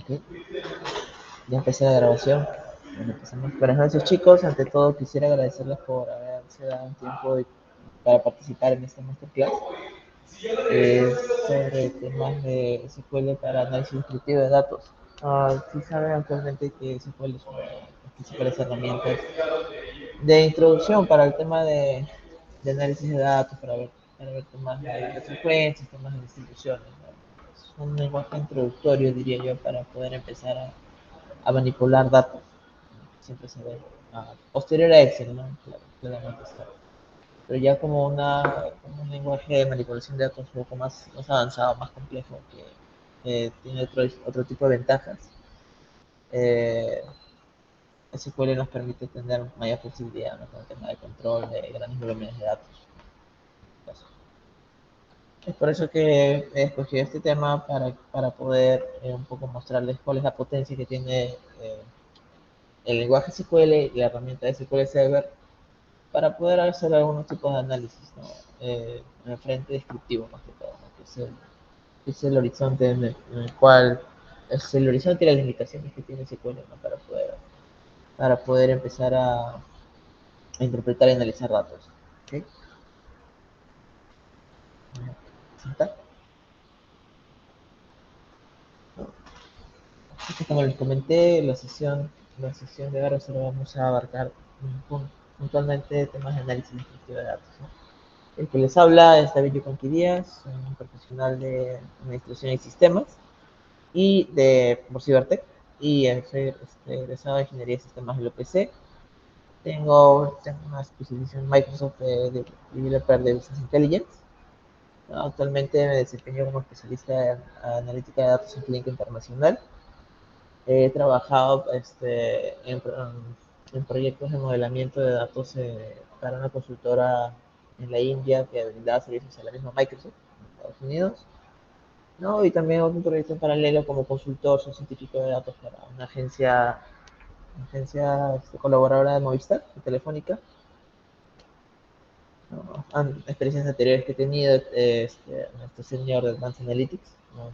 Ok, ya empecé la grabación. Bueno, empezamos. Buenas noches, chicos. Ante todo, quisiera agradecerles por haberse dado un tiempo para participar en esta masterclass sobre temas de SQL para análisis descriptivo de datos. Sí saben actualmente que SQL es una de las principales herramientas de introducción para el tema de análisis de datos, para ver temas de frecuencias, temas de distribuciones, ¿no? Es un lenguaje introductorio, diría yo, para poder empezar a manipular datos. Siempre se ve posterior a Excel, ¿no? Claro, claramente está. Pero ya como un lenguaje de manipulación de datos un poco más avanzado, más complejo, que tiene otro tipo de ventajas. Eh, SQL nos permite tener mayor flexibilidad, ¿no? Con el tema de control de grandes volúmenes de datos. Es por eso que he escogido este tema para poder un poco mostrarles cuál es la potencia que tiene el lenguaje SQL y la herramienta de SQL Server para poder hacer algunos tipos de análisis, ¿no? En el frente descriptivo más que todo, ¿no? Que es el horizonte en el cual es el horizonte y las limitaciones que tiene SQL, ¿no? Para poder empezar a interpretar y analizar datos. ¿Okay? Como les comenté, la sesión de ahora solo vamos a abarcar puntualmente temas de análisis descriptivo de datos, ¿no? El que les habla es David Yuconqui Díaz, un profesional de administración y sistemas por Cibertech, y soy egresado de ingeniería de sistemas del OPC. Tengo una especialización en Microsoft de Developer de Business Intelligence. Actualmente me desempeño como especialista en analítica de datos en clínica internacional. He trabajado en proyectos de modelamiento de datos para una consultora en la India que brindaba servicios a la misma Microsoft en Estados Unidos, ¿no? Y también otro proyecto en paralelo como consultor científico de datos para una agencia colaboradora de Movistar, de Telefónica, ¿no? Experiencias anteriores que he tenido, nuestro senior de Advanced Analytics, ¿no?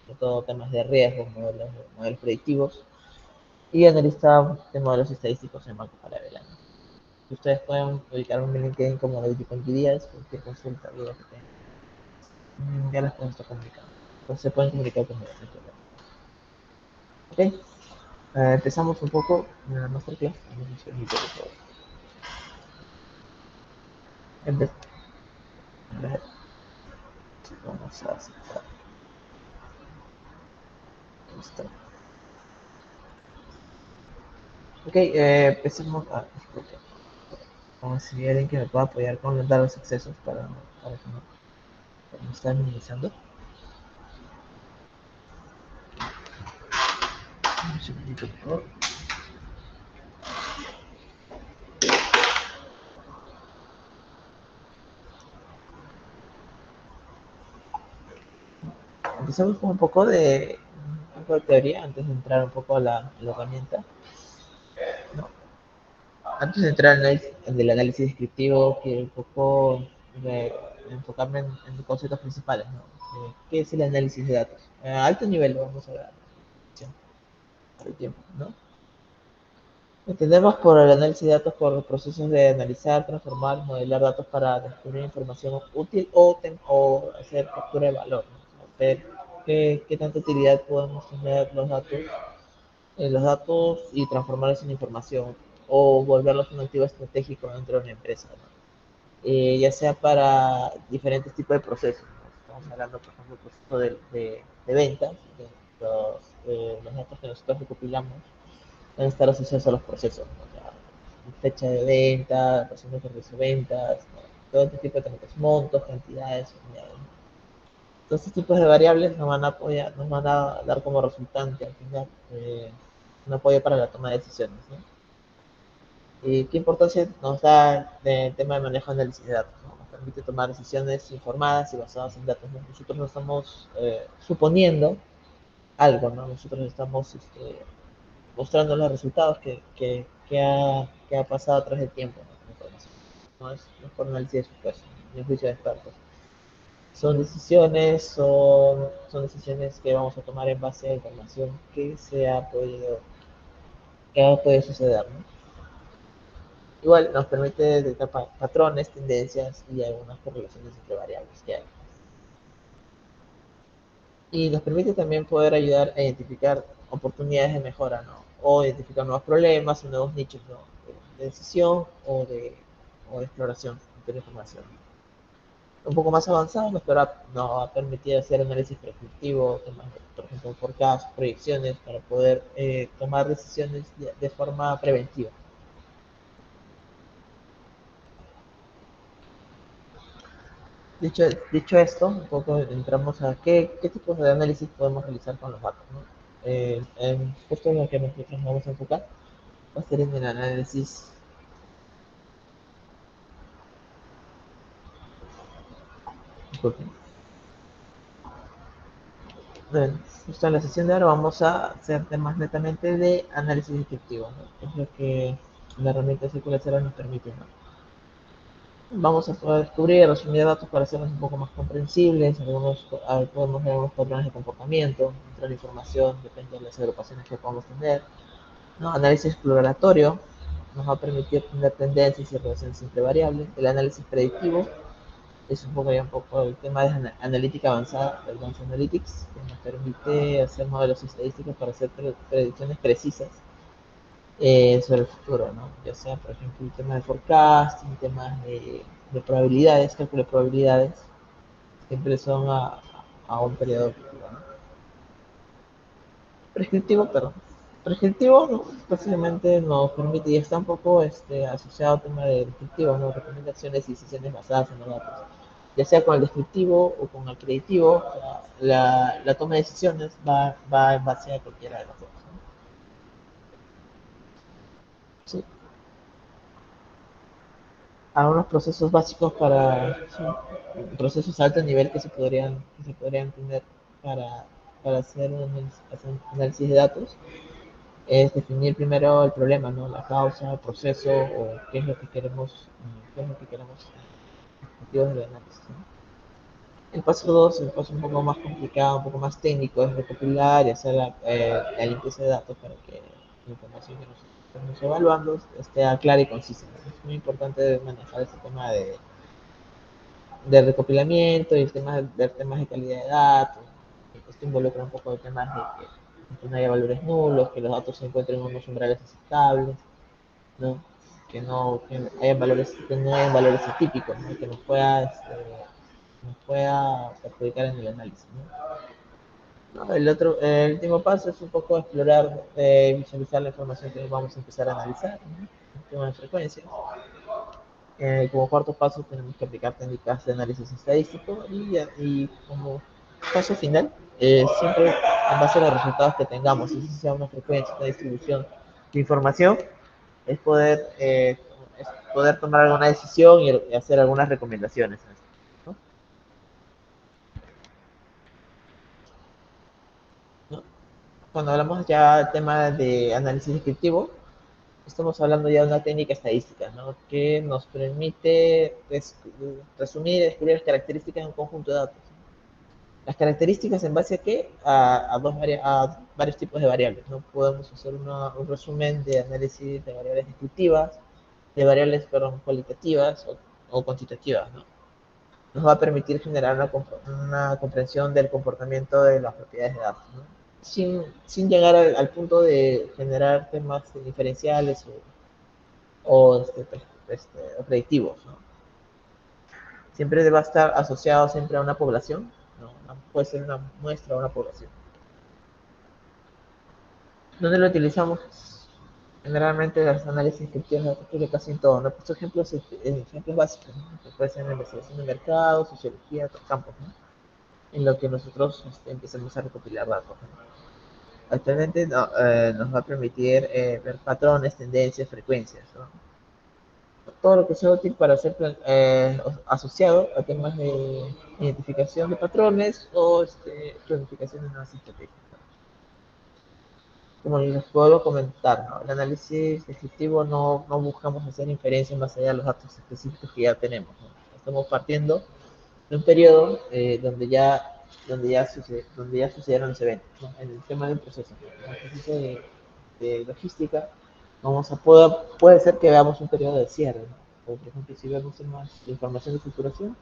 De todo temas de riesgos, modelos predictivos, y analista de modelos estadísticos en Banco Falabella. Ustedes pueden ubicar mi LinkedIn como David Yuconqui Díaz, cualquier consulta, duda que tengan, ya les pueden estar comunicando. Entonces se pueden comunicar conmigo, no hay problema. Ok, empezamos un poco en la masterclass. Vamos a aceptar. Listo. Ok, empecemos a. Vamos a si alguien que me pueda apoyar con dar los accesos para no estar minimizando. Un segundito, por favor. Empezamos con un poco de teoría antes de entrar un poco a la herramienta, ¿no? Antes de entrar en el análisis descriptivo, quiero un poco enfocarme en los conceptos principales, ¿no? ¿Qué es el análisis de datos? A alto nivel lo vamos a ver por el tiempo, ¿no? Entendemos por el análisis de datos por los procesos de analizar, transformar, modelar datos para descubrir información útil o hacer captura de valor, ¿no? Ver qué tanta utilidad podemos tener los datos y transformarlos en información o volverlos en un activo estratégico dentro de una empresa, ¿no? Ya sea para diferentes tipos de procesos, ¿no? Estamos hablando, por ejemplo, del proceso de ventas, los datos que nosotros recopilamos van a estar asociados a los procesos, ¿no? O sea, fecha de venta, porcentaje de ventas, ¿no? Todo este tipo de tarjetas, montos, cantidades, unidades, ¿no? Todos estos tipos de variables nos van a dar como resultante al final un apoyo para la toma de decisiones, ¿no? ¿Y qué importancia nos da el tema de manejo de análisis de datos, ¿no? Nos permite tomar decisiones informadas y basadas en datos, ¿no? Nosotros no estamos suponiendo algo, ¿no? Nosotros estamos mostrando los resultados que ha pasado a través del tiempo, ¿no? Con información. No es por análisis de supuesto, ni juicio de expertos. son decisiones que vamos a tomar en base a información que ha podido suceder, ¿no? Igual nos permite detectar patrones, tendencias y algunas correlaciones entre variables que hay. Y nos permite también poder ayudar a identificar oportunidades de mejora, ¿no? O identificar nuevos problemas o nuevos nichos, ¿no? De decisión o de exploración de la información. Un poco más avanzado nos va a permitir hacer análisis predictivo, por ejemplo, forecast, proyecciones, para poder tomar decisiones de forma preventiva. Dicho, dicho esto, un poco entramos a qué tipos de análisis podemos realizar con los datos, ¿no? Justo en lo que nosotros nos vamos a enfocar va a ser en el análisis. Disculpen. Bueno, justo en la sesión de ahora vamos a hacer temas netamente de análisis descriptivo, ¿no? Es lo que la herramienta SQL Server nos permite, ¿no? Vamos a poder descubrir, resumir datos para hacerlos un poco más comprensibles, podemos ver algunos patrones de comportamiento, entrar información, depende de las agrupaciones que podamos tener, ¿no? Análisis exploratorio nos va a permitir tener tendencias y relaciones entre variables. El análisis predictivo es un poco el tema de analítica avanzada, Advanced Analytics, que nos permite hacer modelos estadísticos para hacer predicciones precisas sobre el futuro, ¿no? Ya sea, por ejemplo, el tema de forecasting, temas de probabilidades, cálculo de probabilidades, siempre son a un periodo objetivo, ¿no? Prescriptivo, perdón. Prescriptivo, ¿no? Posiblemente nos permite, y está un poco asociado al tema de descriptivo, ¿no? Recomendaciones y decisiones basadas en los datos. Ya sea con el descriptivo o con el predictivo, la toma de decisiones va en base a cualquiera de los dos, ¿no? Sí. Algunos procesos básicos sí, procesos a alto nivel que se podrían tener para hacer un análisis de datos es definir primero el problema, ¿no? La causa, el proceso o qué es lo que queremos objetivos del análisis, ¿no? El paso 2, el paso un poco más complicado, un poco más técnico, es recopilar y hacer la limpieza de datos para que la información que nosotros estamos evaluando esté clara y concisa, ¿no? Es muy importante manejar este tema de recopilamiento y el tema ver temas de calidad de datos. Esto involucra un poco de temas de que no haya valores nulos, que los datos se encuentren en unos umbrales aceptables, ¿no? Que no hayan valores atípicos, ¿no? Que nos pueda perjudicar en el análisis, ¿no? El último paso es un poco explorar, visualizar la información que vamos a empezar a analizar, ¿no? El tema de frecuencia. Como cuarto paso tenemos que aplicar técnicas de análisis estadístico y como paso final, siempre en base a los resultados que tengamos, si sea una frecuencia, una distribución de información, es poder, eh, es poder tomar alguna decisión y hacer algunas recomendaciones, ¿no? ¿No? Cuando hablamos ya del tema de análisis descriptivo, estamos hablando ya de una técnica estadística, ¿no? Que nos permite resumir y descubrir las características de un conjunto de datos. Las características en base a qué? A varios tipos de variables, ¿no? Podemos hacer un resumen de análisis de variables descriptivas, de variables, perdón, cualitativas o cuantitativas, ¿no? Nos va a permitir generar una comprensión del comportamiento de las propiedades de datos, ¿no? Sin llegar al punto de generar temas diferenciales o predictivos, ¿no? Siempre debe estar asociado siempre a una población, ¿no? Puede ser una muestra o una población. ¿Dónde lo utilizamos? Generalmente los análisis descriptivos de casi en todo, ¿no? Pues ejemplos básicos, ¿no? Que puede ser en investigación de mercado, sociología, otros campos, ¿no? En lo que nosotros empecemos a recopilar datos, ¿no? Actualmente nos va a permitir ver patrones, tendencias, frecuencias, ¿no? Todo lo que sea útil para ser asociado a temas de identificación de patrones o planificación de nuevas estrategias. Como les puedo comentar, ¿no? El análisis descriptivo no buscamos hacer inferencias más allá de los datos específicos que ya tenemos, ¿no? Estamos partiendo un periodo donde ya sucedieron los eventos, ¿no? En el tema del proceso, ¿no? En el proceso de logística, puede ser que veamos un periodo de cierre, ¿no? Por ejemplo, si vemos más información de facturación,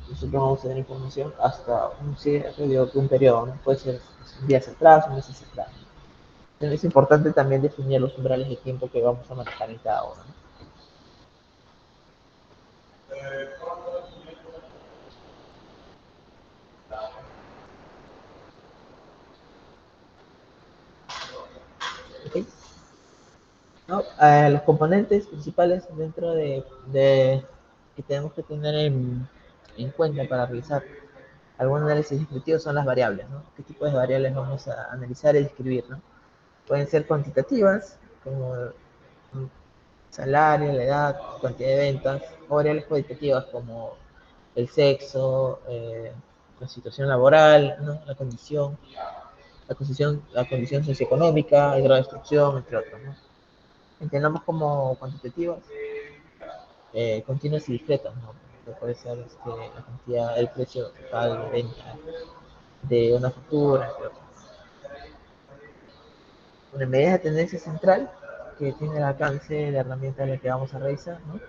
nosotros vamos a tener información hasta un cierre de un periodo, ¿no? Puede ser días atrás o meses atrás. Entonces es importante también definir los umbrales de tiempo que vamos a manejar en cada hora, ¿no? ¿Okay? ¿No? Los componentes principales dentro de que tenemos que tener en cuenta para realizar algún análisis descriptivo son las variables, ¿no? ¿Qué tipo de variables vamos a analizar y describir, ¿no? Pueden ser cuantitativas, como salario, la edad, cantidad de ventas, o variables cualitativas como el sexo, la situación laboral, ¿no? La condición socioeconómica, el grado de instrucción, entre otros, ¿no? Entendamos como cuantitativas, continuas y discretas, ¿no? Que puede ser la cantidad, el precio total de venta de una factura, entre otros. Una medida de tendencia central que tiene el alcance de la herramienta de la que vamos a revisar, ¿no?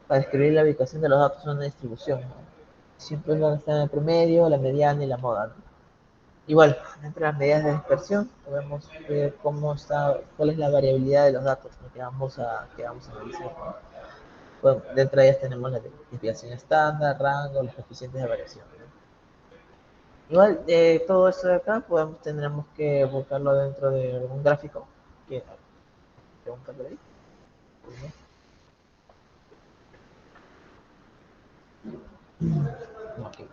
Para describir la ubicación de los datos en una distribución, ¿no? Siempre van a estar en el promedio, la mediana y la moda, ¿no? Igual, entre las medidas de dispersión, podemos ver cuál es la variabilidad de los datos, ¿no? Que vamos a analizar, ¿no? Bueno, dentro de ellas tenemos la desviación estándar, rango, los coeficientes de variación, ¿no? Igual, todo esto de acá tendremos que buscarlo dentro de algún gráfico. Que, pregunta por ahí. No, okay.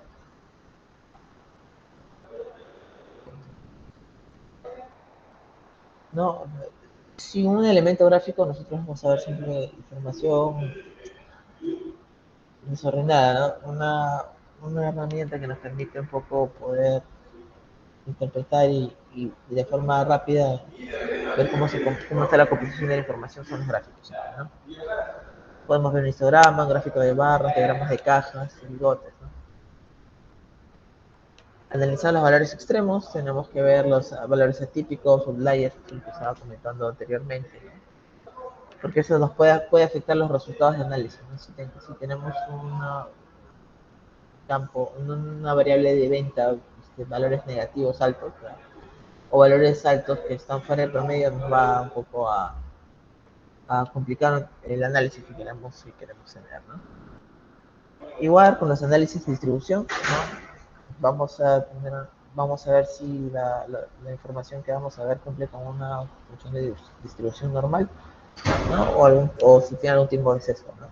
No, sin un elemento gráfico nosotros vamos a ver siempre información desordenada, ¿no? Una herramienta que nos permite un poco poder interpretar y de forma rápida ver cómo está la composición de la información son los gráficos, ¿no? Podemos ver un histograma, un gráfico de barras, diagramas de cajas, bigotes, ¿no? Analizar los valores extremos, tenemos que ver los valores atípicos, outliers, que estaba comentando anteriormente, ¿no? Porque eso puede afectar los resultados de análisis, ¿no? Si tenemos una variable de venta, valores negativos altos, ¿no? O valores altos que están fuera del promedio, nos va un poco a complicar el análisis que queremos tener, ¿no? Igual con los análisis de distribución, ¿no? Vamos a ver si la información que vamos a ver cumple con una función de distribución normal, ¿no? O si tiene algún tipo de sesgo, ¿no?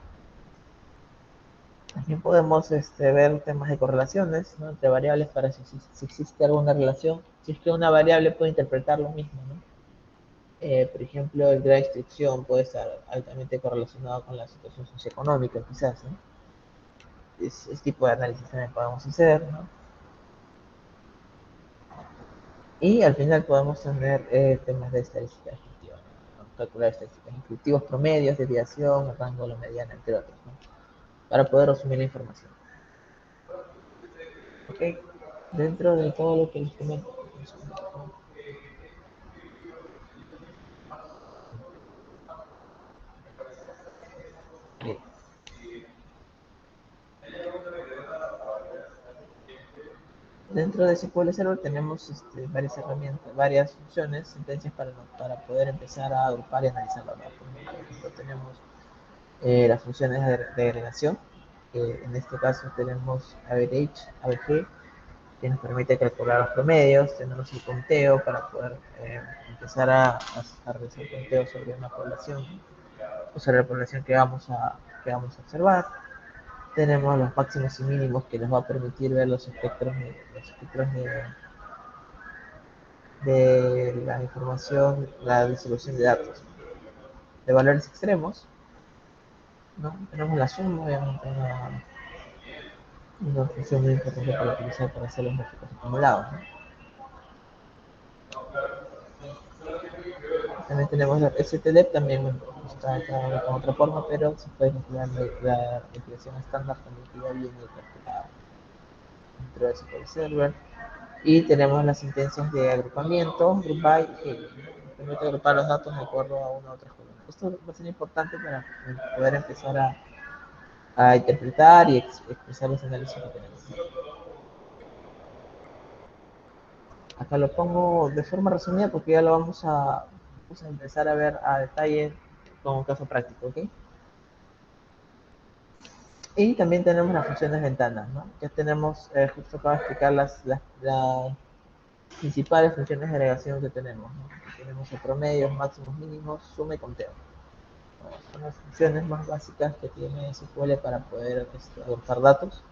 También podemos ver temas de correlaciones, ¿no? Entre variables para si existe alguna relación, si es que una variable puede interpretar lo mismo, ¿no? Por ejemplo, el grado de instrucción puede estar altamente correlacionado con la situación socioeconómica, quizás, ¿no? Ese tipo de análisis también podemos hacer, ¿no? Y al final podemos tener temas de estadística descriptiva, ¿no? Calcular estadísticas descriptivas, promedios, desviación, rango de la mediana, entre otros, ¿no? Para poder resumir la información. ¿Ok? Dentro de todo lo que les comento. Bien. Dentro de SQL Server tenemos varias herramientas, varias funciones, sentencias para poder empezar a agrupar y analizar los datos. Por ejemplo, tenemos las funciones de agregación. En este caso tenemos average, AVG, que nos permite calcular los promedios. Tenemos el conteo para poder empezar a realizar conteos sobre una población o sobre la población que vamos a observar. Tenemos los máximos y mínimos que nos va a permitir ver los espectros de la información, la distribución de datos. De valores extremos, ¿no? Tenemos la suma, obviamente una función muy importante para utilizar para hacer los gráficos acumulados, ¿no? También tenemos la STD, también está acá con otra forma, pero se puede calcular la impresión estándar también que ya viene calculada. dentro del SQL Server. Y tenemos las sentencias de agrupamiento, group by, que permite agrupar los datos de acuerdo a una u otra columna. Esto va a ser importante para poder empezar a interpretar y expresar los análisis que tenemos. Acá lo pongo de forma resumida porque ya lo vamos a empezar a ver a detalle con un caso práctico, ¿ok? Y también tenemos las funciones ventanas, ¿no? Ya tenemos, justo acabo de explicar las principales funciones de agregación que tenemos, ¿no? Tenemos el promedio, máximos, mínimos, suma y conteo. ¿No? Son las funciones más básicas que tiene SQL para poder agrupar datos.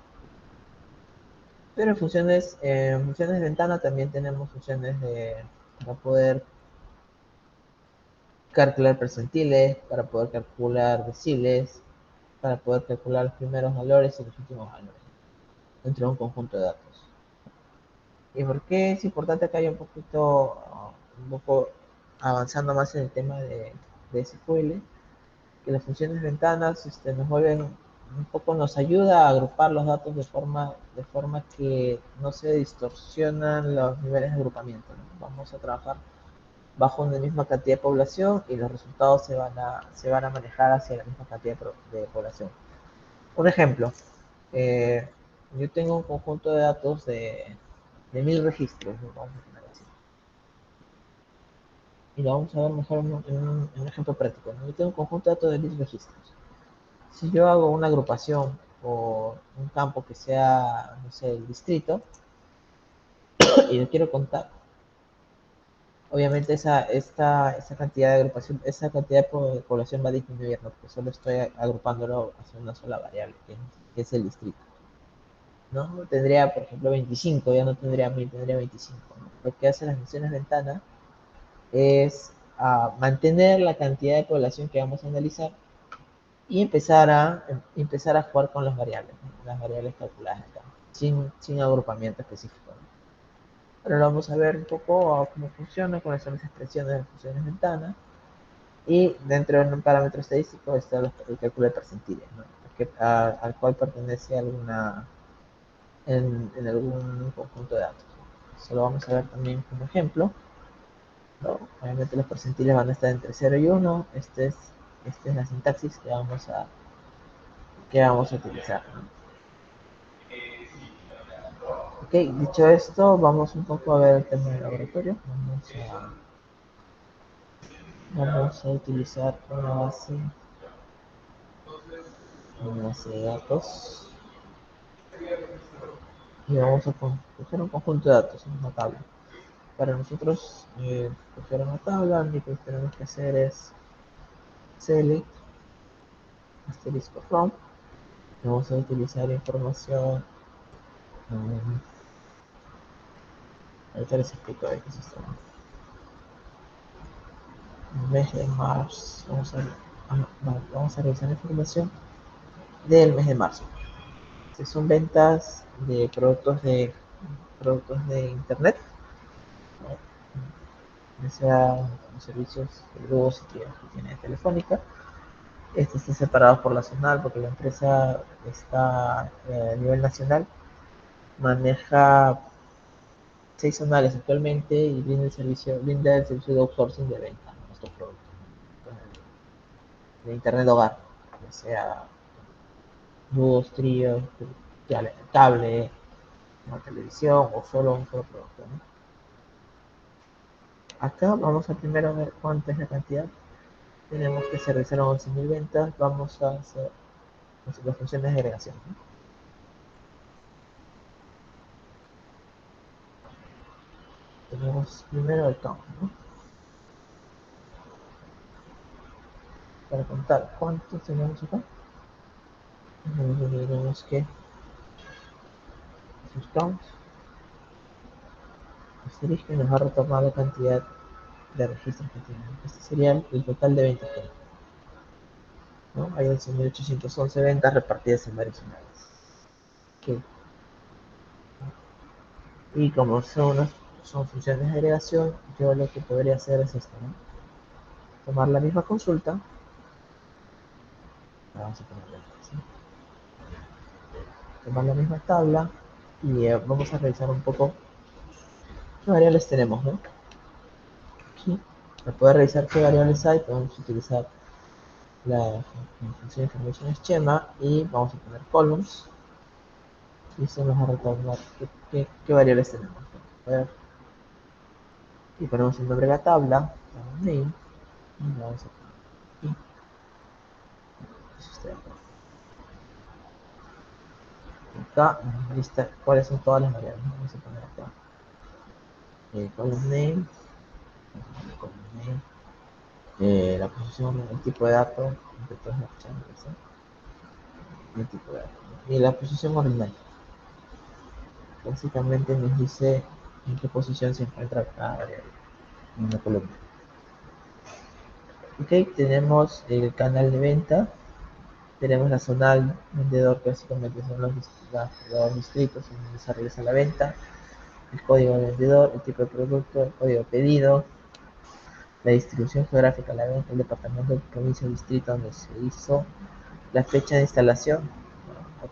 Pero en funciones de ventana también tenemos funciones para poder calcular percentiles, para poder calcular deciles, para poder calcular los primeros valores y los últimos valores dentro de un conjunto de datos. ¿Y por qué es importante que haya un poco avanzando más en el tema de SQL? Que las funciones ventanas nos vuelven nos ayuda a agrupar los datos de forma que no se distorsionan los niveles de agrupamiento, ¿no? Vamos a trabajar bajo una misma cantidad de población y los resultados se van a manejar hacia la misma cantidad de población. Un ejemplo, eh, yo tengo un conjunto de datos de 1000 registros, ¿no? Vamos a poner así. Y lo vamos a ver mejor en un ejemplo práctico, ¿no? Yo tengo un conjunto de datos de 1000 registros. Si yo hago una agrupación por un campo que sea, no sé, el distrito, y yo quiero contar, obviamente esa cantidad de agrupación, esa cantidad de población va a disminuir, ¿no? Porque solo estoy agrupándolo hacia una sola variable, que es el distrito, ¿no? Tendría, por ejemplo, 25, ya no tendría 1000, tendría 25, ¿no? Lo que hacen las funciones ventana es mantener la cantidad de población que vamos a analizar y empezar a jugar con las variables calculadas acá, sin agrupamiento específico, ¿no? Ahora vamos a ver un poco cómo funciona, cuáles son las expresiones de funciones ventana. Y dentro de un parámetro estadístico está el cálculo de percentiles, ¿no? Al cual pertenece en algún conjunto de datos. Eso lo vamos a ver también como ejemplo, ¿no? Obviamente los percentiles van a estar entre 0 y 1. Esta es la sintaxis que vamos a utilizar, ¿no? Ok, dicho esto, vamos un poco a ver el tema del laboratorio. Vamos a utilizar una base de datos y vamos a coger un conjunto de datos en una tabla. Para nosotros coger una tabla, lo único que tenemos que hacer es select asterisco from. Vamos a utilizar información. um, Ahorita les explico de qué es esto. Mes de marzo. Vamos a revisar la información del mes de marzo. Son ventas de productos de internet, ya sea los servicios de luz que tiene Telefónica. Estos están separados por la zonal porque la empresa está a nivel nacional, maneja 6 zonales actualmente y brinda el servicio de outsourcing de venta de nuestros productos, de internet hogar, ya sea luz, trío, cable, una televisión o solo un solo producto, ¿no? Acá vamos a primero ver cuánta es la cantidad. Tenemos que se realizaron 11.000 ventas. Vamos a hacer las funciones de agregación, ¿no? Tenemos primero el count, ¿no? Para contar cuántos tenemos acá. Tenemos que sus counts, asterisco, y nos va a retornar la cantidad de registros que tienen. Este sería el total de ventas que hay, ¿no? Hay 11.811 ventas repartidas en varios canales. Okay. Y como son funciones de agregación, yo lo que podría hacer es esto, ¿no? Tomar la misma consulta, vamos a ponerle, ¿sí? Tomar la misma tabla Y vamos a revisar un poco qué variables tenemos, ¿no? Aquí, para poder revisar qué variables hay, podemos utilizar la función information schema y vamos a poner columns y se nos va a retornar qué variables tenemos. A ver, y ponemos el nombre de la tabla, name, y vamos a poner aquí, acá, lista, cuáles son todas las variables. Vamos a poner acá column name, la posición, el tipo de datos, entre todas las chances, el tipo de datos, y la posición ordinal. Básicamente nos dice en qué posición se encuentra cada variable en la columna. Ok, tenemos el canal de venta, tenemos la zona vendedor, que básicamente son los distritos en donde se realiza la venta, el código del vendedor, el tipo de producto, el código de pedido, la distribución geográfica de la venta, el departamento, el provincia, el distrito donde se hizo, la fecha de instalación,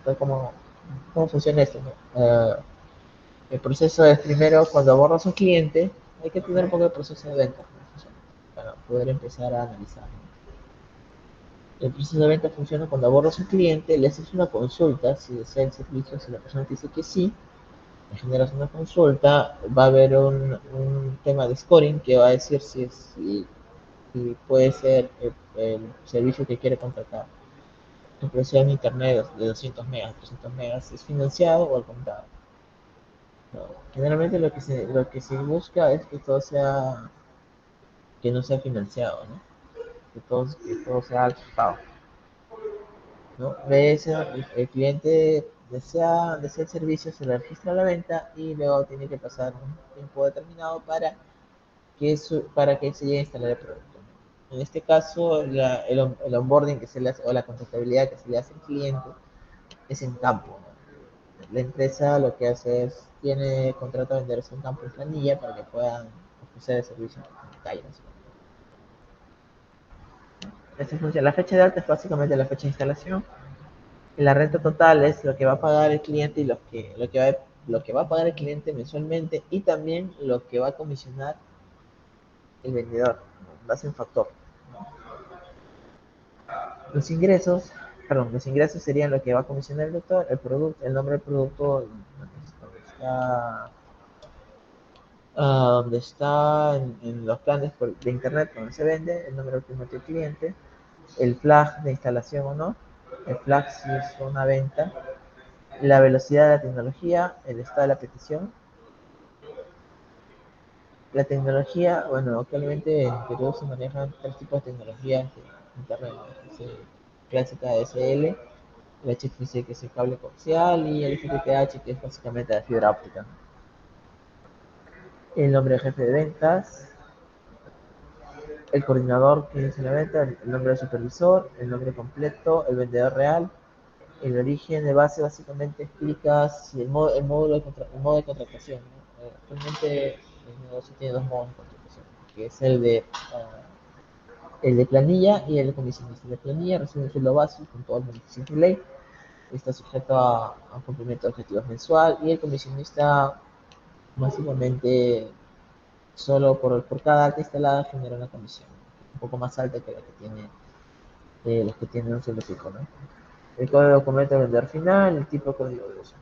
¿no? ¿Cómo funciona esto? ¿No? El proceso es primero cuando abordas un cliente, hay que tener un poco de proceso de venta, ¿no? Para poder empezar a analizar, ¿no? El proceso de venta funciona cuando abordas un cliente, le haces una consulta si desea el servicio, si la persona te dice que sí, le generas una consulta, va a haber un tema de scoring que va a decir si puede ser el servicio que quiere contratar. Tu precio en internet de 200 megas, 300 megas, ¿es financiado o al contado? No. Generalmente lo que se busca es que todo sea, que no sea financiado, ¿no? Que todo sea al contado, ¿no? El cliente desea el servicio, se le registra la venta y luego tiene que pasar un tiempo determinado para que se llegue a instalar el producto, ¿no? En este caso, el onboarding que se le hace, o la contactabilidad que se le hace al cliente es en campo, ¿no? La empresa lo que hace es, contrata a vendedores en campo en planilla para que puedan ofrecer el servicio en la calle, ¿no? Esta función, la fecha de alta es básicamente la fecha de instalación. Y la renta total es lo que va a pagar el cliente y lo que va a pagar el cliente mensualmente y también lo que va a comisionar el vendedor. Va a ser un factor. Los ingresos serían lo que va a comisionar el doctor, el producto, el nombre del producto, donde está en los planes de internet donde se vende, el número último del cliente, el flag de instalación o no, el flag si es una venta, la velocidad de la tecnología, el estado de la petición. La tecnología, bueno, actualmente en Perú se manejan tres tipos de tecnologías de internet, ¿no? Clásica DSL, el HFC que es el cable coaxial y el FTTH que es básicamente la fibra óptica. El nombre del jefe de ventas, el coordinador que dice la venta, el nombre del supervisor, el nombre completo, el vendedor real, el origen de base básicamente explica si el modo de contratación, ¿no? Actualmente el negocio tiene dos modos de contratación, que es el de planilla y el de comisionista. El de planilla recibe un sueldo básico con todos los beneficios de ley, está sujeto a un cumplimiento de objetivos mensual y el comisionista básicamente solo por cada alta instalada genera una comisión un poco más alta que la que tiene los que tienen un sueldo fijo, ¿no? El código de documento del vendedor final, el tipo de código de uso.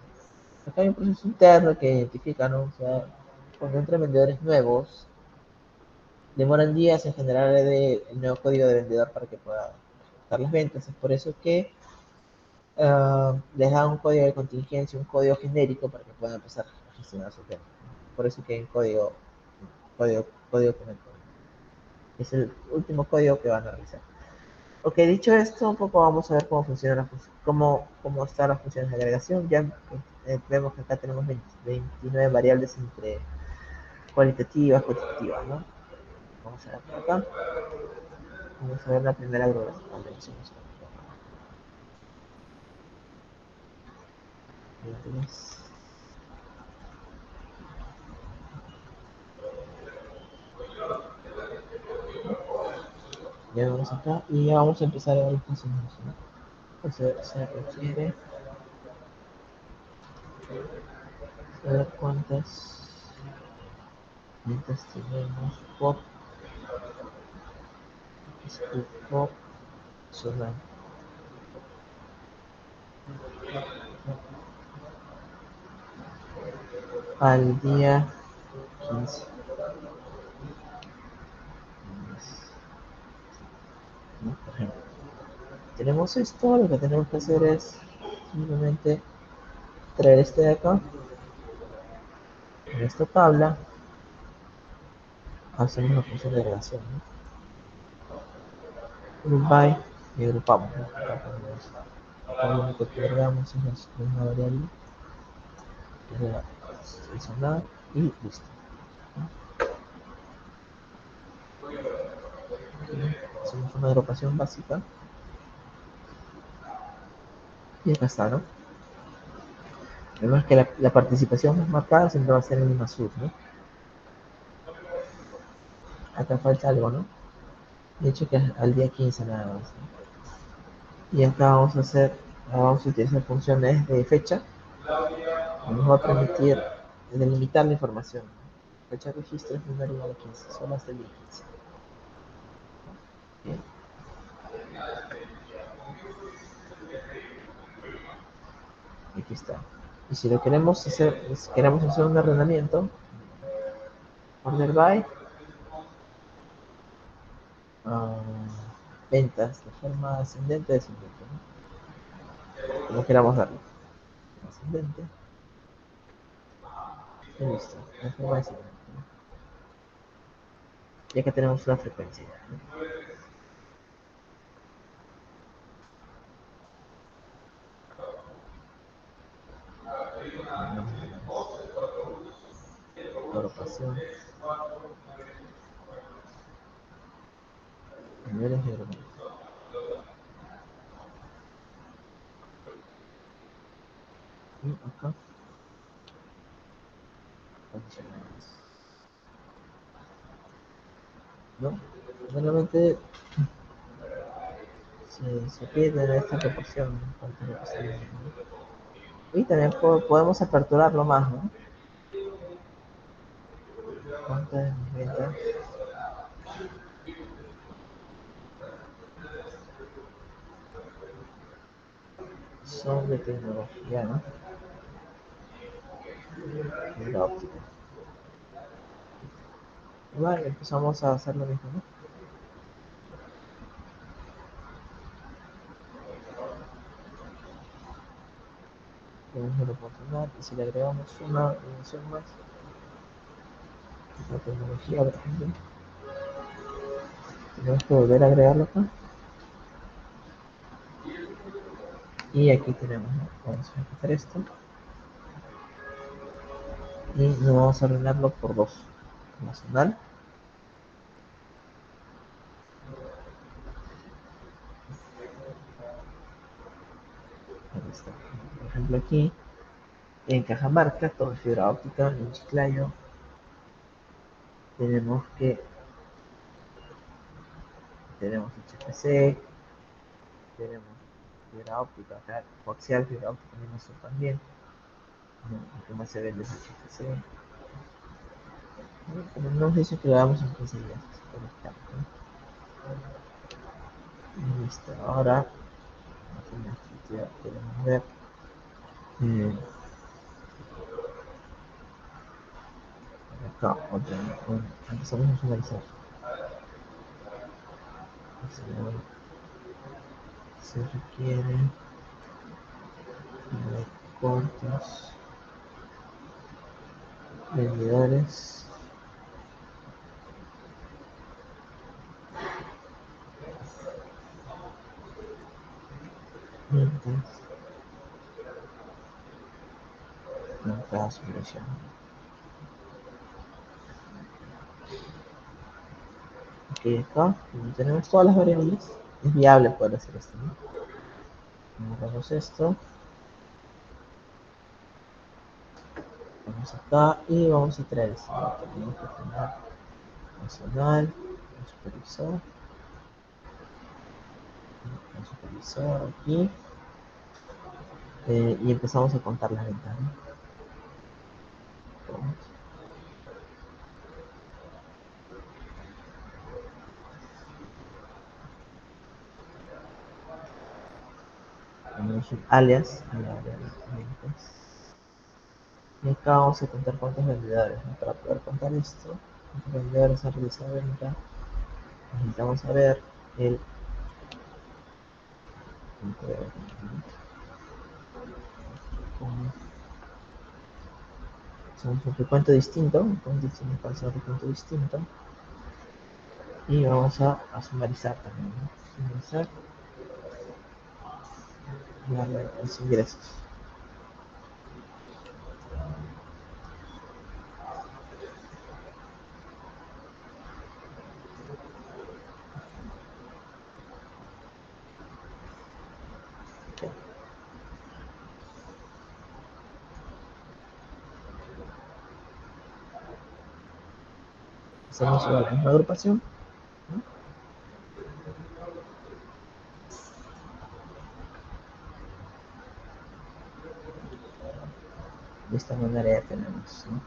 Acá hay un proceso interno que identifica, ¿no? O sea, cuando entran vendedores nuevos, demoran días en generar el nuevo código de vendedor para que pueda ejecutar las ventas. Es por eso que les da un código de contingencia, un código genérico para que puedan empezar a gestionar su tema. Por eso que hay un código documento. Es el último código que van a realizar. Ok, dicho esto, un poco vamos a ver cómo funciona cómo están las funciones de agregación. Ya vemos que acá tenemos 29 variables entre cualitativas, cuantitativas, ¿no? Vamos a ver por acá. Vamos a ver la primera agregación. Ya vamos acá y ya vamos a empezar a ver las funciones, ¿no? Se requiere A ver cuántas ventas tenemos. Pop, pop, sonar. Al día 15. ¿No? Por ejemplo, tenemos esto, lo que tenemos que hacer es simplemente traer este de acá, en esta tabla, hacemos la función de agregación, ¿no? Group by y agrupamos, ¿no? Acá ponemos, lo único que agregamos es una variable, que es el sonar, y listo. Aquí hacemos una agrupación básica, y acá está, ¿no? Vemos que la participación más marcada siempre va a ser en el sur, ¿no? Acá falta algo, ¿no? De hecho que es al día 15 nada más, ¿no? Y acá vamos a utilizar funciones de fecha, que nos va a permitir delimitar la información, ¿no? Fecha de registro es número igual a 15, solo hasta el día 15. Bien, aquí está. Y si lo queremos hacer un ordenamiento, order by, uh, ventas de forma ascendente o descendente, ¿no? Como queramos darlo. Ascendente, y listo, de forma descendente, ¿no? Ya que tenemos una frecuencia, ¿no? Agrupación, niveles de agrupación. Y acá, funcionales, ¿no? Generalmente se pide tener esta proporción en cuanto a lo que está viendo, ¿no? Y también podemos aperturarlo más, ¿no? ¿Cuántas de mis ventas son de tecnología, ¿no? Fibra óptica. Igual empezamos a hacer lo mismo, ¿no? Tenemos una oportunidad y si le agregamos una dimensión más, la tecnología, por ejemplo, tenemos que volver a agregarlo acá. Y aquí tenemos, ¿no? Vamos a ejecutar esto y nos vamos a ordenarlo por dos. Nacional, ahí está. Por ejemplo aquí en Cajamarca, todo fibra óptica, en Chiclayo, tenemos que tenemos HFC, tenemos fibra óptica, acá coaxial, fibra óptica, tenemos también, ¿no? Lo que más se vende es HFC, ¿no? Pero no nos dice que lo hagamos en 15 días, por ejemplo, ¿no? Y listo, ahora aquí en la estructura queremos ver eh, acá, empezamos a finalizar. Se requiere de cortos vendedores ventas en cada solución. Ok, acá, como tenemos todas las variables, es viable poder hacer esto, ¿no? Borramos esto, vamos acá y vamos a traer esto, ¿no? Tenemos que tener nacional, un supervisor aquí, y empezamos a contar las ventas, ¿no? Tenemos un alias a la área de ventas. Y acá vamos a contar cuántos vendedores, ¿no? Para poder contar esto, cuántos vendedores han realizado venta, necesitamos saber el hacemos un recuento distinto, entonces para hacer un recuento distinto y vamos a sumarizar también, ¿no? Sumarizar los ingresos. Okay. Hacemos la misma agrupación, ¿no? De esta manera ya tenemos, ¿no?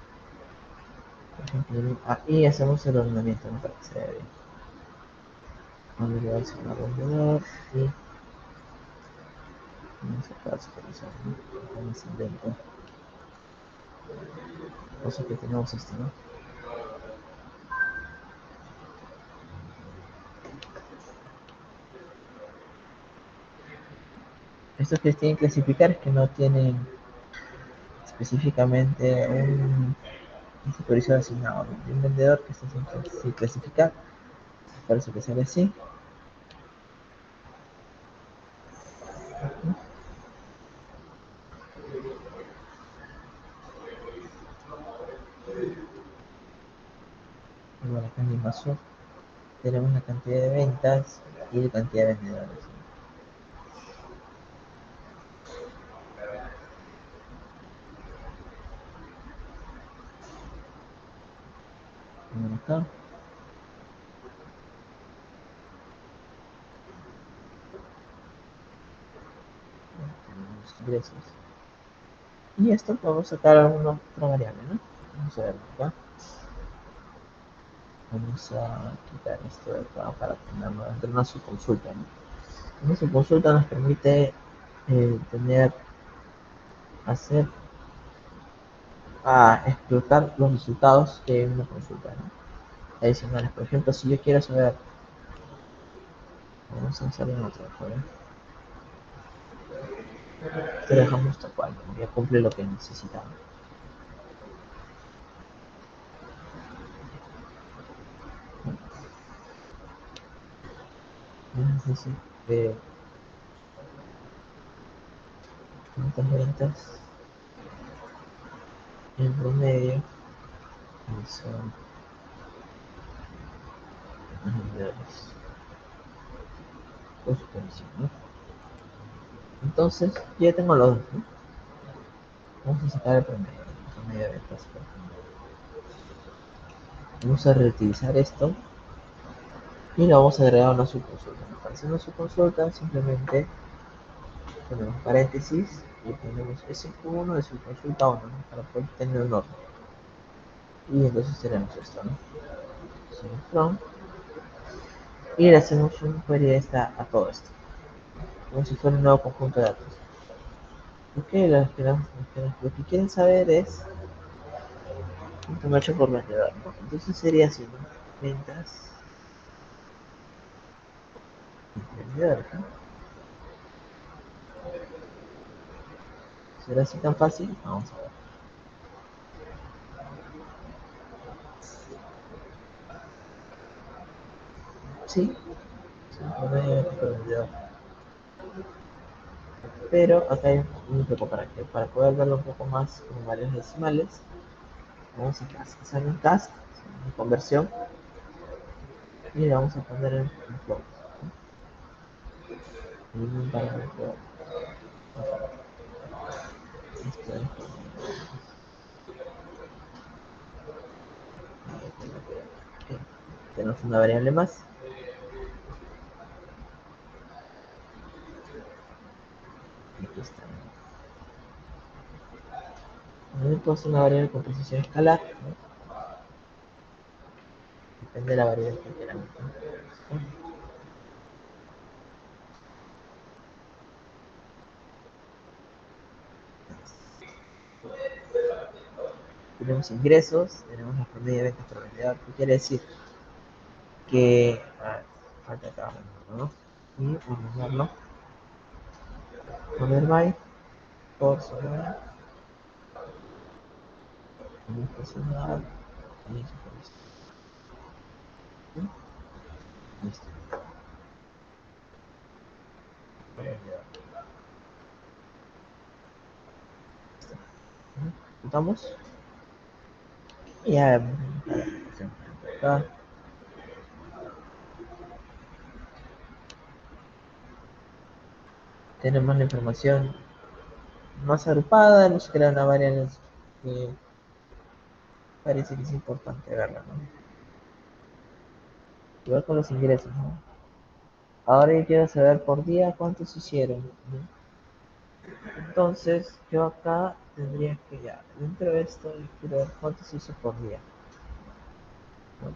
Por ejemplo, y hacemos el ordenamiento, ¿no? Para que se vea bien. Vamos a dar a vendedor y vamos a sacar supervisor, ¿no? Vamos a venta. Cosa que tenemos esto, ¿no? Estos que tienen que clasificar es que no tienen específicamente un supervisor asignado, ¿no? Un vendedor que está sin clasificar, por eso que sale así. Y bueno, acá en el invasor tenemos la cantidad de ventas y la cantidad de vendedores, ¿no? Bueno, acá tenemos ingresos. Y esto podemos sacar alguna otra variable, ¿no? Vamos a ver acá. Vamos a quitar esto de acá para tenerlo dentro de una subconsulta, ¿no? Una subconsulta nos permite hacer, explotar los resultados de una consulta, ¿no? Adicionales. Por ejemplo, si yo quiero saber, vamos a hacer en otro, ¿vale? Esto dejamos tal cual, ¿no? Ya cumple lo que necesitamos. Entonces, cuántas ventas en promedio son vendedores por supervisión, ¿no? Entonces, ya tengo los dos, ¿no? Vamos a sacar el promedio de ventas, por ejemplo. Vamos a reutilizar esto y lo vamos a agregar a una subconsulta. Para hacer una subconsulta, simplemente ponemos paréntesis y ponemos S1 de subconsulta 1, ¿no? Para poder tener un orden. Y entonces tenemos esto, ¿no? From, y le hacemos un query a todo esto, como si fuera un nuevo conjunto de datos. Porque lo que quieren saber es un macho por vendedor, ¿no? Entonces sería así, ¿no? Ventas y vendedores, ¿no? ¿Será así tan fácil? Vamos a ver. Sí, sí, promedio de por vendedor. Pero acá hay un poco para poder verlo un poco más con varios decimales, vamos a hacer un cast, una conversión, y le vamos a poner en float. Y un parámetro. Esto es okay. Tenemos una variable más. Y aquí está. ¿Cuánto es una variable con precisión escalar? ¿No? Depende de la variable que queramos, ¿no? Tenemos ingresos, tenemos la promedio de ventas por vendedor, ¿qué quiere decir? Que, falta acá, ¿no? Y ordenarlo, poner by por zona, personal, y listo. Listo. ¿Estamos? Ya, acá tenemos la información más agrupada, nos crea una variable que parece que es importante verla, ¿no? Igual con los ingresos, ¿no? Ahora yo quiero saber por día cuántos hicieron, ¿no? Entonces, yo acá tendría que ya, dentro de esto, yo quiero ver cuántos hizo por día, ¿no?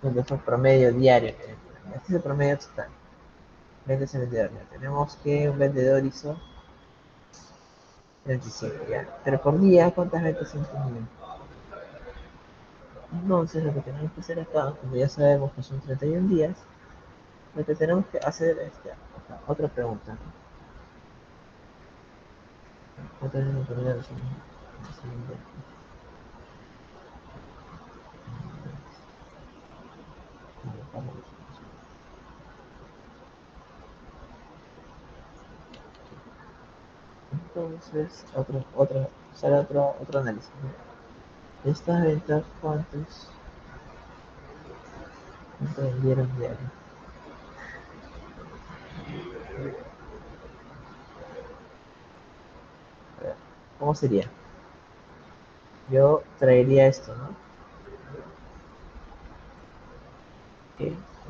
Donde fue promedio diario. Este es el promedio total. Ventas en vendedor. Ya. Tenemos que un vendedor hizo 35, ya. Pero por día, ¿cuántas ventas se han tenido? Entonces, lo que tenemos que hacer acá, como ya sabemos que son 31 días, lo que tenemos que hacer es otra pregunta, ¿no? Otra pregunta. Entonces, será otro análisis, ¿no? Estas ventas, ¿cuántos vendieron diario? A ver, ¿cómo sería? Yo traería esto, ¿no? Ok,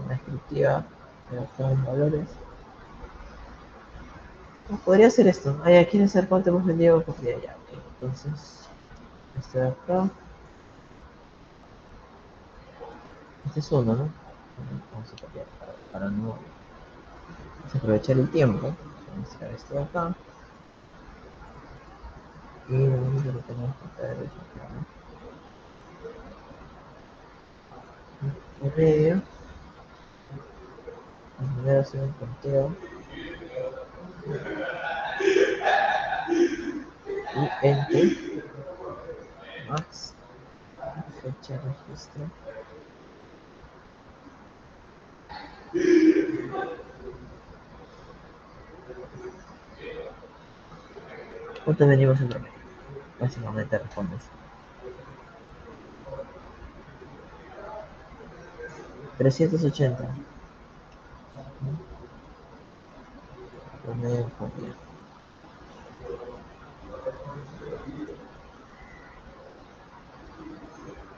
una descriptiva de los valores. Podría ser esto. Ah, ya quieren saber cuánto hemos vendido por día. Ya, ok. Entonces, este de acá. Este es uno, ¿no? Vamos a copiar para no aprovechar el tiempo. Vamos a sacar esto de acá. Y lo único que tenemos que hacer es acá, ¿no? En medio. Primero hacer un conteo. Y enter. Max. Fecha de registro. ¿Cuánto venimos en promedio? Básicamente respondes. 380. Promedio por día.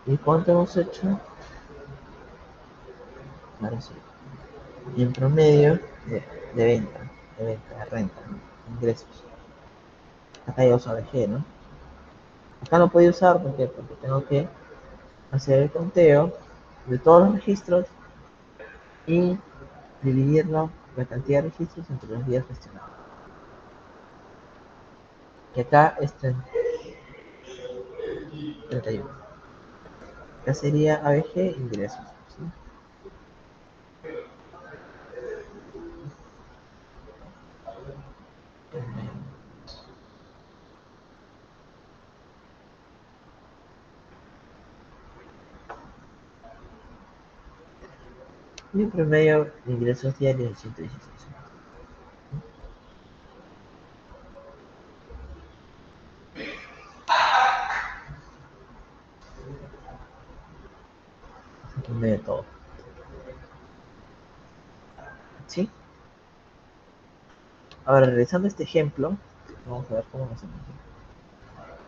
¿Y cuánto hemos hecho? Ahora sí. Y en promedio de venta, de renta, ¿no? Ingresos. Acá ya uso ABG, ¿no? Acá no puedo usar porque tengo que hacer el conteo de todos los registros y dividirlo, la cantidad de registros entre los días gestionados. Que acá es 31. Acá sería ABG ingresos, ¿sí? Y en promedio de ingresos diarios de 116. En promedio de todo. ¿Sí? Ahora, realizando este ejemplo, vamos a ver cómo lo hacemos.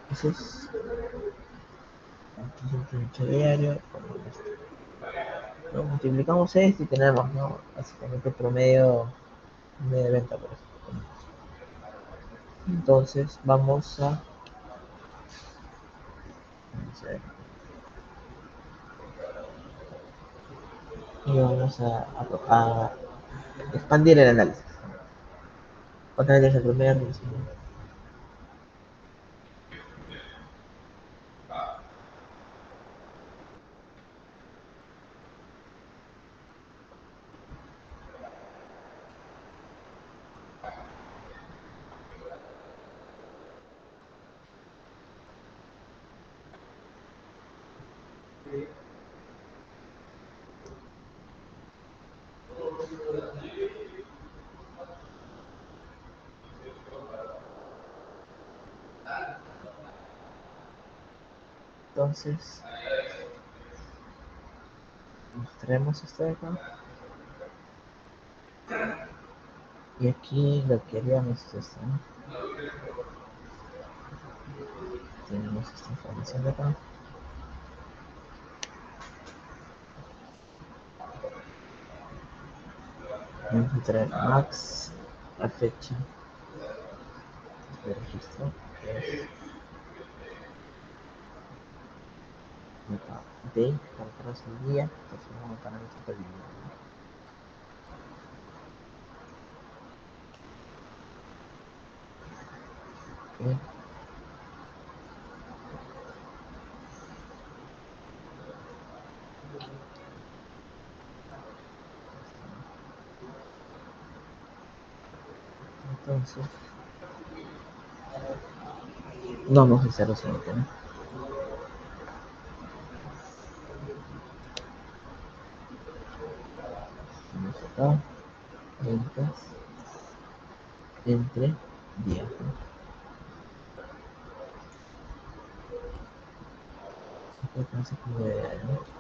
Entonces, diario, ¿no? Multiplicamos esto y tenemos, ¿no? Básicamente promedio de venta, por ejemplo. Entonces vamos a ver, y vamos a expandir el análisis. Otra vez el primero, el segundo. Entonces, mostremos esto de acá. Y aquí lo que haríamos es esto, ¿no? Tenemos esta información de acá. Vamos a traer max, la fecha de registro, que es acá, day, para atrás el día, entonces vamos a parámetro del día, ¿no? Okay. Entonces, no vamos a hacer lo siguiente, ¿no? Vamos acá, ventas, entre días, ¿no? Entonces, como de, ¿no?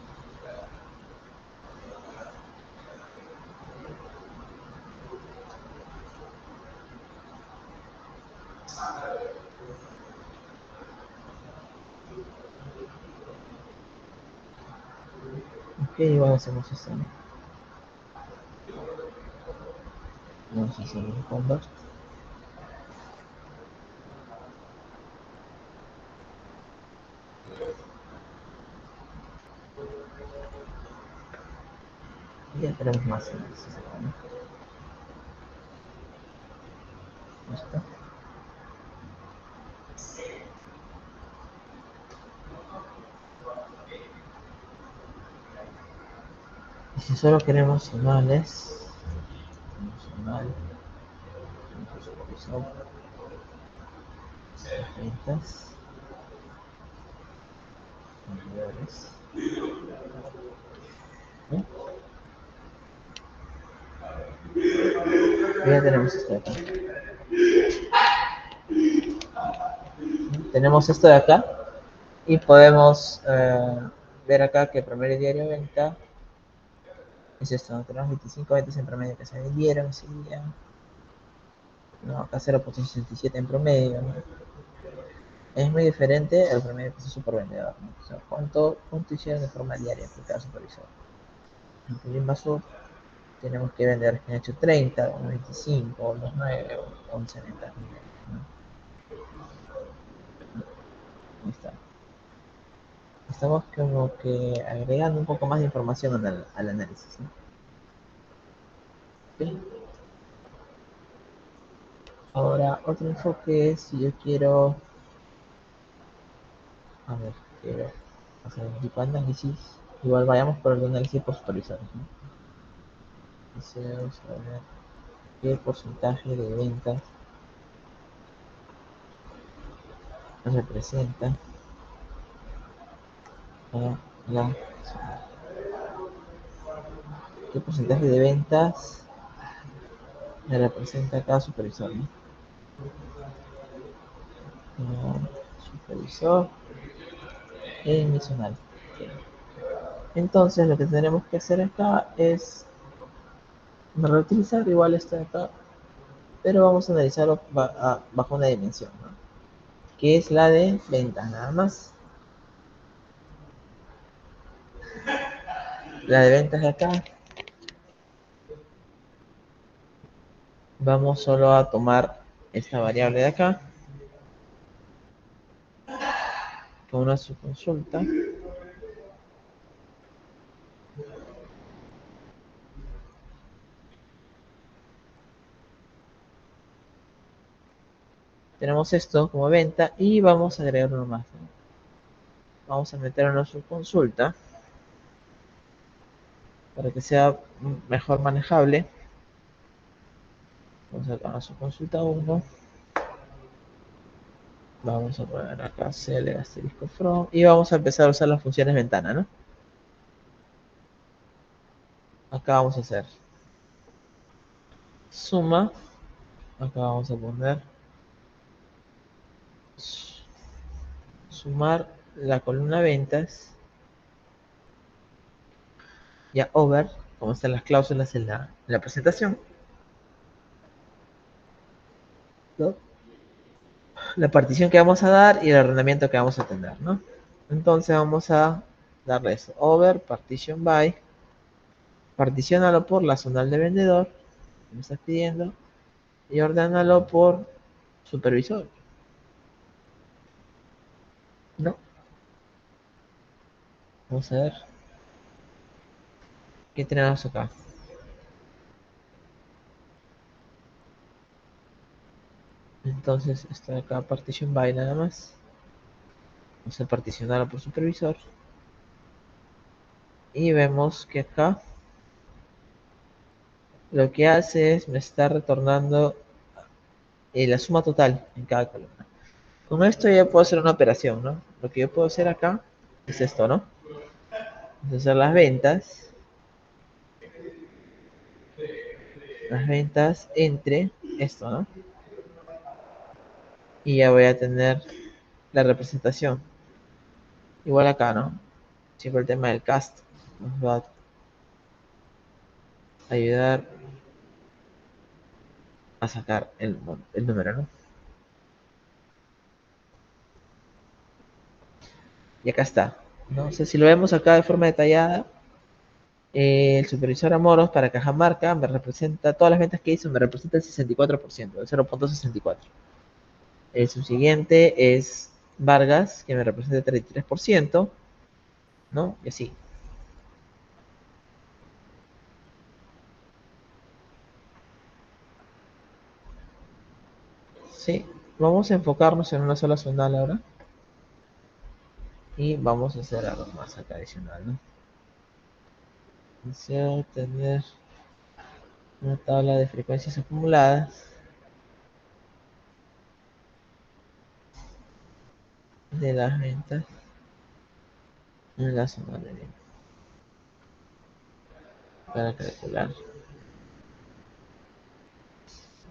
Ok, igual hacemos esto, ¿no? Vamos a hacer un convert. Y ya tenemos más análisis acá, ¿no? ¿Listo? Y si solo queremos semanales, tenemos semanal, tenemos supervisor, ventas, vendedores, ¿no? Y ya tenemos esto de acá. Tenemos esto de acá y podemos ver acá que el promedio diario de venta es esto, ¿no? Tenemos 25 ventas en promedio que se vendieron ese día, ¿no? Acá 0.67 en promedio, ¿no? Es muy diferente al promedio que es super vendedor, ¿no? O sea, ¿cuánto hicieron de forma diaria por cada supervisor? En el invasor tenemos que vendedores que han hecho 30, o 25, o los 9, o 11 ventas, ¿no? Ahí está. Estamos como que agregando un poco más de información al análisis, ¿no? ¿Sí? Ahora, otro enfoque es si yo quiero, a ver, quiero hacer un tipo de análisis, igual vayamos por el análisis por supervisores, ¿no? Deseos, a ver, qué porcentaje de ventas representa a la, qué porcentaje de ventas me representa cada supervisor, ¿no? Supervisor en mi zonal. Okay. Entonces lo que tenemos que hacer acá es reutilizar igual esto de acá, pero vamos a analizarlo bajo una dimensión, ¿no? Que es la de ventas nada más. La de ventas de acá vamos solo a tomar esta variable de acá con una subconsulta. Tenemos esto como venta y vamos a agregar uno más, ¿no? Vamos a meter una subconsulta para que sea mejor manejable. Vamos a sacar una subconsulta 1. Vamos a poner acá cl asterisco from y vamos a empezar a usar las funciones ventana, ¿no? Acá vamos a hacer suma. Acá vamos a poner sumar la columna ventas y a over, como están las cláusulas en la presentación, ¿no? La partición que vamos a dar y el arrendamiento que vamos a tener, ¿no? Entonces vamos a darle eso, over partition by, particionalo por la zonal de vendedor, me estás pidiendo, y ordénalo por supervisor, ¿no? Vamos a ver qué tenemos acá. Entonces está acá partition by nada más. Vamos a particionarlo por supervisor. Y vemos que acá lo que hace es me está retornando la suma total en cada columna. Con esto ya puedo hacer una operación, ¿no? Lo que yo puedo hacer acá es esto, ¿no? Es hacer las ventas entre esto, ¿no? Y ya voy a tener la representación. Igual acá, ¿no? Siempre el tema del cast nos va a ayudar a sacar el número, ¿no? Y acá está, ¿no? O sea, si lo vemos acá de forma detallada, el supervisor Amoros para Cajamarca me representa, todas las ventas que hizo me representa el 64%, el 0.64. El subsiguiente es Vargas, que me representa el 33%, ¿no? Y así. Sí, vamos a enfocarnos en una sola zonal ahora. Y vamos a hacer algo más acá adicional, ¿no? Deseo tener una tabla de frecuencias acumuladas de las ventas en la zona de venta para calcular,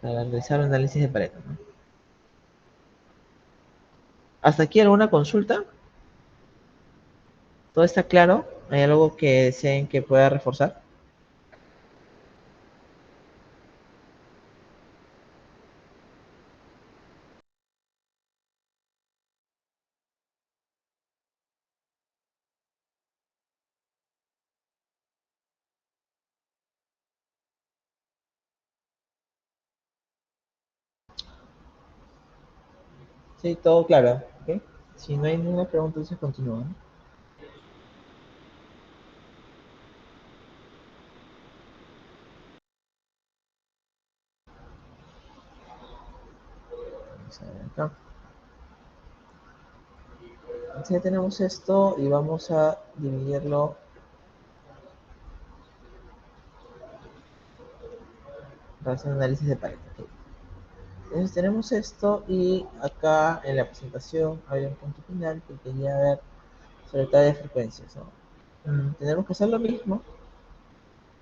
para realizar un análisis de Pareto, ¿no? ¿Hasta aquí alguna consulta? ¿Todo está claro? ¿Hay algo que deseen que pueda reforzar? Sí, todo claro. ¿Ok? Si no hay ninguna pregunta, entonces continúa, ¿no? Vamos a ver acá. Entonces ya tenemos esto y vamos a dividirlo para hacer un análisis de Pareto. ¿Ok? Entonces tenemos esto y acá en la presentación había un punto final que quería ver sobre tabla de frecuencias, ¿no? Tenemos que hacer lo mismo,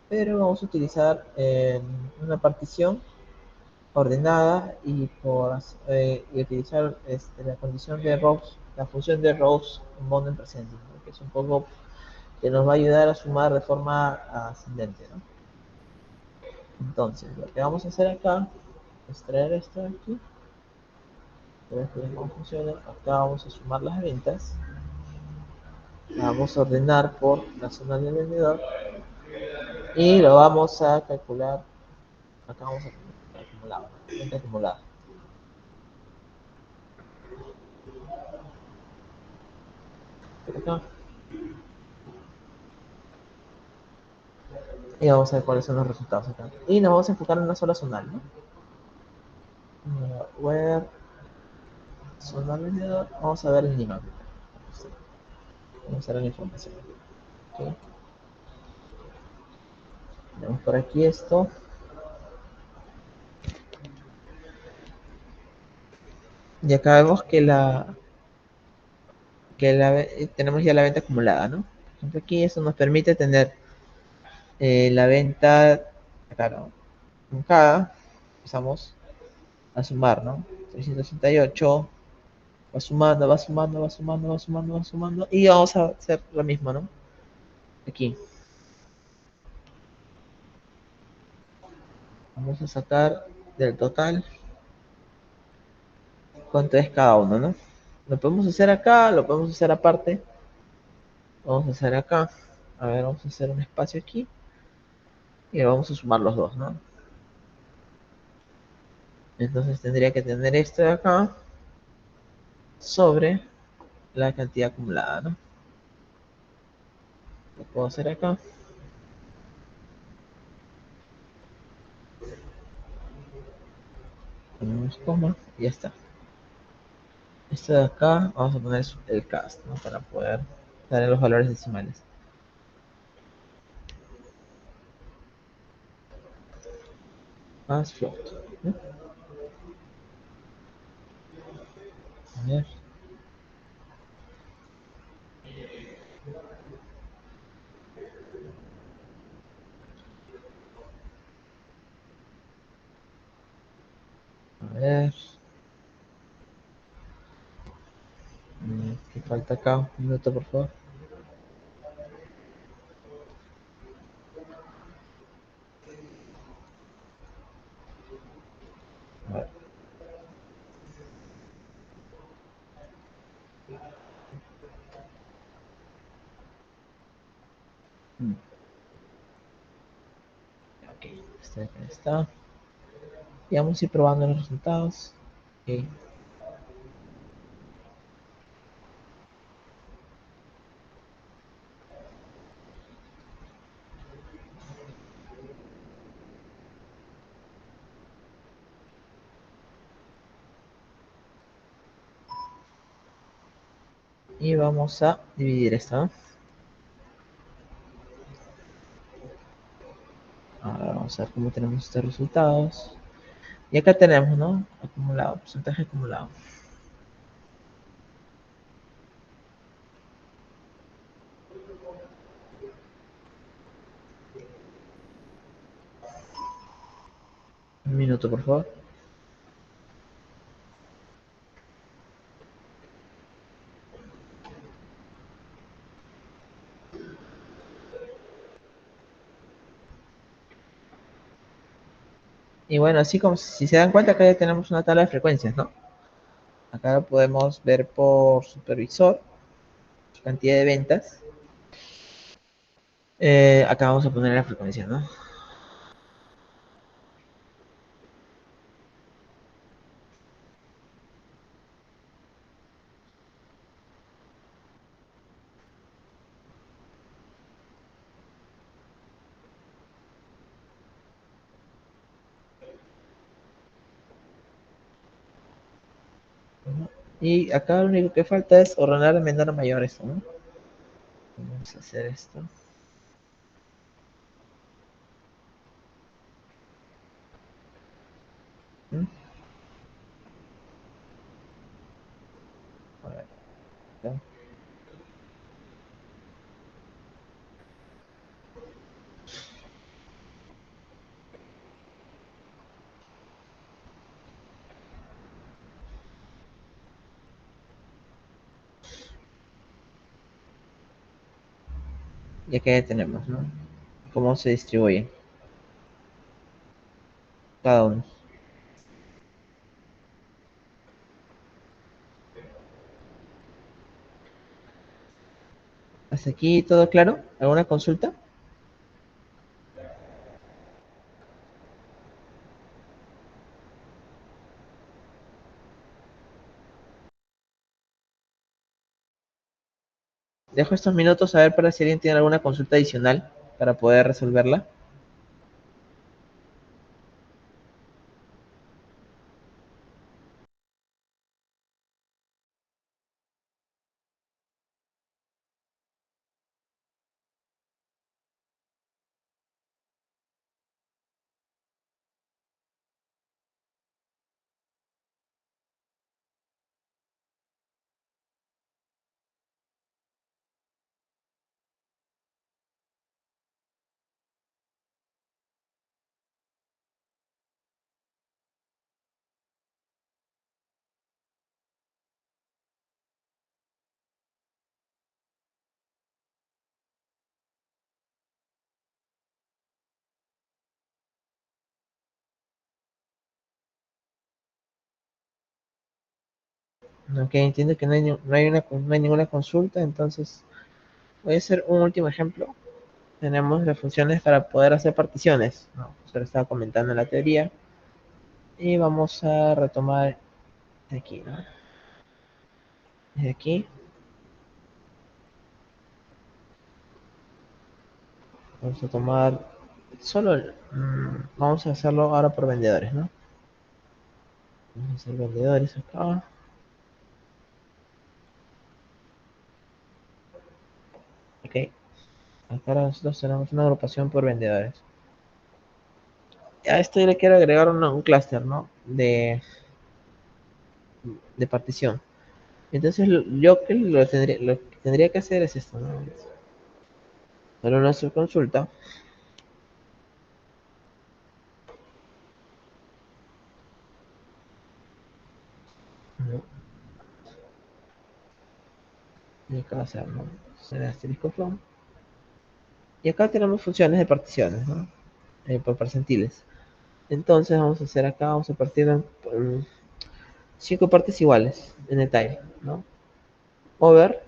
pero vamos a utilizar una partición ordenada y utilizar la condición de rows, la función de rows mono en presente, ¿no? Que es un poco que nos va a ayudar a sumar de forma ascendente, ¿no? Entonces, lo que vamos a hacer acá es traer esto de aquí, ver cómo funciona. Acá vamos a sumar las ventas, la vamos a ordenar por la zona del vendedor y lo vamos a calcular. Acá vamos a calcular acumulado. Venta acumulada. Acá. Y vamos a ver cuáles son los resultados acá. Y nos vamos a enfocar en una sola zonal, ¿no? Web, zonal vendedor. Vamos a ver el Lima. Vamos a ver la información. ¿Okay? Tenemos por aquí esto. Y acá vemos que tenemos ya la venta acumulada, ¿no? Por ejemplo, aquí eso nos permite tener la venta, claro, en cada, empezamos a sumar, ¿no? 368, va sumando, va sumando, va sumando, va sumando, va sumando, y vamos a hacer lo mismo, ¿no? Aquí, vamos a sacar del total cuánto es cada uno, ¿no? Lo podemos hacer acá, lo podemos hacer aparte, vamos a hacer acá, a ver, vamos a hacer un espacio aquí, y vamos a sumar los dos, ¿no? Entonces tendría que tener esto de acá sobre la cantidad acumulada, ¿no? Lo puedo hacer acá. Ponemos coma y ya está. Esto de acá vamos a poner el cast, ¿no? Para poder darle los valores decimales. Más float, ¿no? A ver. A ver. ¿Qué falta acá? Un minuto, por favor. A ver. Mm, Ok, acá está. Y vamos a ir probando los resultados. Ok. Y vamos a dividir esto, ¿no? Ahora vamos a ver cómo tenemos estos resultados. Y acá tenemos, ¿no? Acumulado, porcentaje acumulado. Un minuto, por favor. Y bueno, así como si se dan cuenta, acá ya tenemos una tabla de frecuencias, ¿no? Acá podemos ver por supervisor, cantidad de ventas. Acá vamos a poner la frecuencia, ¿no? Y acá lo único que falta es ordenar de menor a mayor esto, ¿no? Vamos a hacer esto. ¿Mm? A ver, acá. Y acá ya tenemos, ¿no? Cómo se distribuye cada uno. ¿Hasta aquí todo claro? ¿Alguna consulta? Dejo estos minutos a ver para si alguien tiene alguna consulta adicional para poder resolverla. Ok, entiendo que no hay ninguna consulta, entonces voy a hacer un último ejemplo. Tenemos las funciones para poder hacer particiones, ¿no? Se lo estaba comentando en la teoría. Y vamos a retomar de aquí, ¿no? Desde aquí, vamos a tomar solo, vamos a hacerlo ahora por vendedores, ¿no? Vamos a hacer vendedores acá. Ok, acá nosotros tenemos una agrupación por vendedores. A esto yo le quiero agregar un clúster, ¿no? De partición. Entonces, yo que lo que tendría que hacer es esto, ¿no? Solo nuestra consulta. ¿No? Y acá va a ser, ¿no? Será asterisco from. Y acá tenemos funciones de particiones, ¿no? Por percentiles. Entonces vamos a hacer acá, vamos a partir en 5 partes iguales en el tile, ¿no? Over,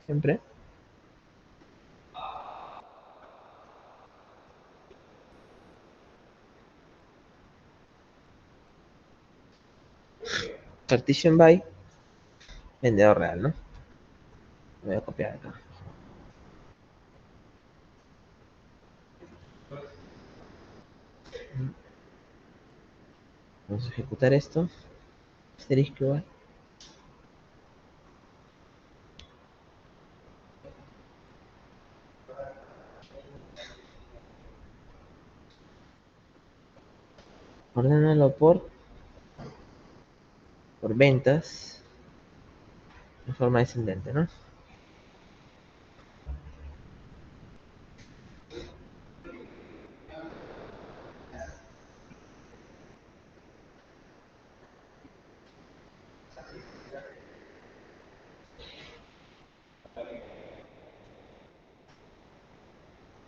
siempre. Partition by vendedor real, ¿no? Voy a copiar acá. Vamos a ejecutar esto. Asterisco igual. Ordenarlo por ventas de forma descendente, ¿no?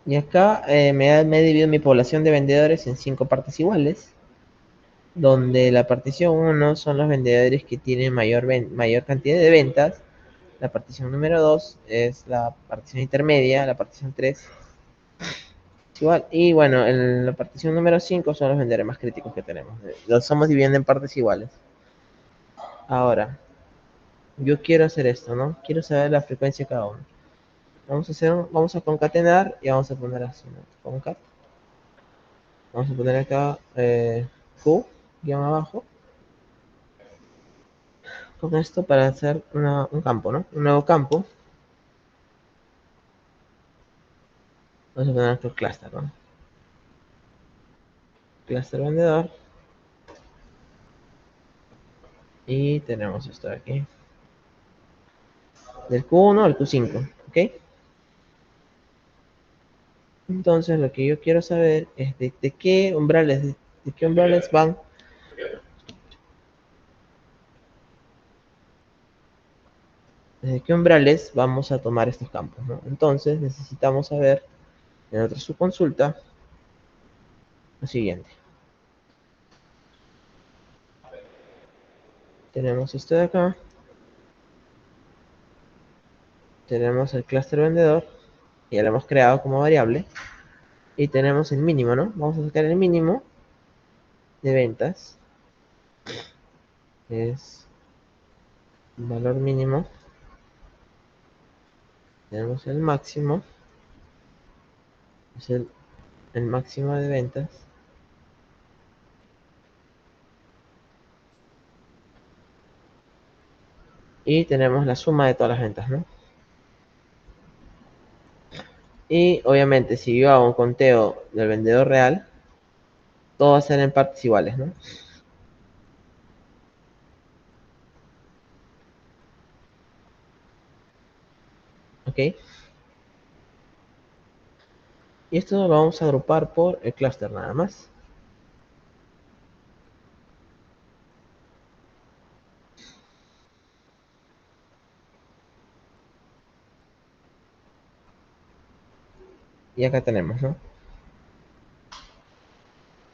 Y acá me he dividido mi población de vendedores en 5 partes iguales, donde la partición uno son los vendedores que tienen mayor cantidad de ventas, la partición número 2 es la partición intermedia, la partición 3 es igual, y bueno, en la partición número 5 son los vendedores más críticos que tenemos. Los estamos dividiendo en partes iguales. Ahora, yo quiero hacer esto, ¿no? Quiero saber la frecuencia de cada uno. Vamos a concatenar y vamos a poner así, ¿no? Concat. Vamos a poner acá Q, guión abajo, con esto para hacer un campo, ¿no? Un nuevo campo. Vamos a poner aquí el cluster, ¿no? Cluster vendedor. Y tenemos esto de aquí. Del Q1 al Q5, ¿ok? Entonces lo que yo quiero saber es de qué umbrales, de qué umbrales van, desde qué umbrales vamos a tomar estos campos, ¿no? Entonces necesitamos saber en otra subconsulta lo siguiente. Tenemos esto de acá, tenemos el clúster vendedor, ya lo hemos creado como variable, y tenemos el mínimo, ¿no? Vamos a sacar el mínimo de ventas, que es un valor mínimo tenemos el máximo, es el máximo de ventas. Y tenemos la suma de todas las ventas, ¿no? Y obviamente si yo hago un conteo del vendedor real, todo va a ser en partes iguales, ¿no? ¿Ok? Y esto lo vamos a agrupar por el clúster nada más. Y acá tenemos, ¿no?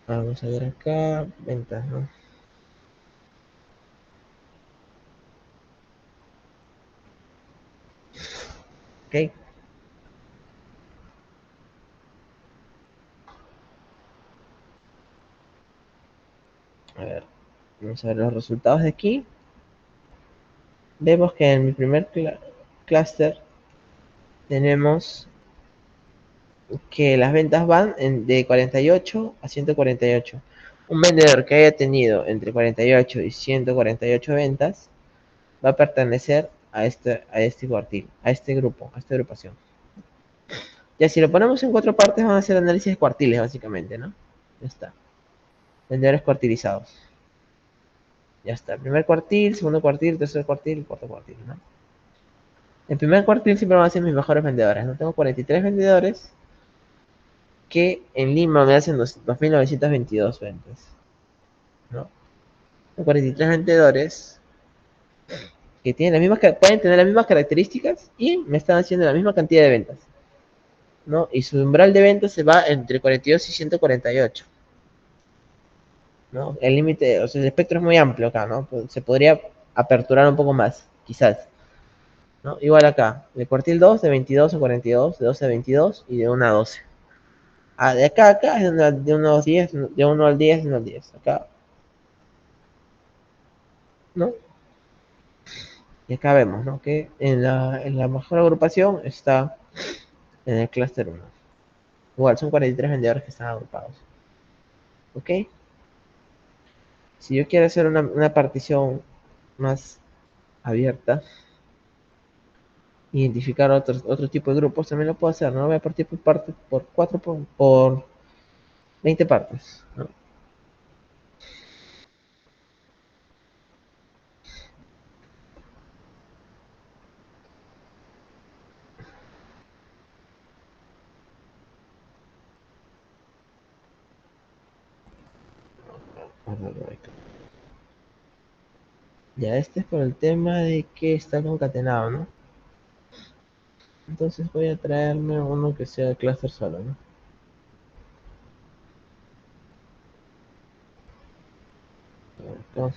Vamos a ver acá, ventas, ¿no? ¿Ok? A ver, vamos a ver los resultados de aquí. Vemos que en mi primer clúster tenemos que las ventas van de 48 a 148. Un vendedor que haya tenido entre 48 y 148 ventas va a pertenecer a este cuartil, a este grupo, a esta agrupación. Ya si lo ponemos en cuatro partes van a ser análisis de cuartiles básicamente, ¿no? Ya está. Vendedores cuartilizados. Ya está. Primer cuartil, segundo cuartil, tercer cuartil, cuarto cuartil, ¿no? El primer cuartil siempre van a ser mis mejores vendedores, ¿no? Tengo 43 vendedores que en Lima me hacen 2.922 ventas, ¿no? 43 vendedores que tienen las mismas, pueden tener las mismas características y me están haciendo la misma cantidad de ventas, ¿no? Y su umbral de ventas se va entre 42 y 148, ¿no? El límite, o sea, el espectro es muy amplio acá, ¿no? Se podría aperturar un poco más, quizás, ¿no? Igual acá, de cuartil 2, de 22 a 42, de 12 a 22 y de 1 a 12. Ah, de acá a acá es de 1 a 10, de 1 al 10, de 1 al 10. Acá, ¿no? Y acá vemos, ¿no? Que en la mejor agrupación está en el clúster 1. Igual, son 43 vendedores que están agrupados. ¿Ok? Si yo quiero hacer una partición más abierta, identificar otro tipo de grupos, también lo puedo hacer, ¿no? Voy a partir por parte, por 4, por 20 partes, ¿no? Ya, este es por el tema de que está concatenado, ¿no? Entonces voy a traerme uno que sea de clúster solo, ¿no? Acá,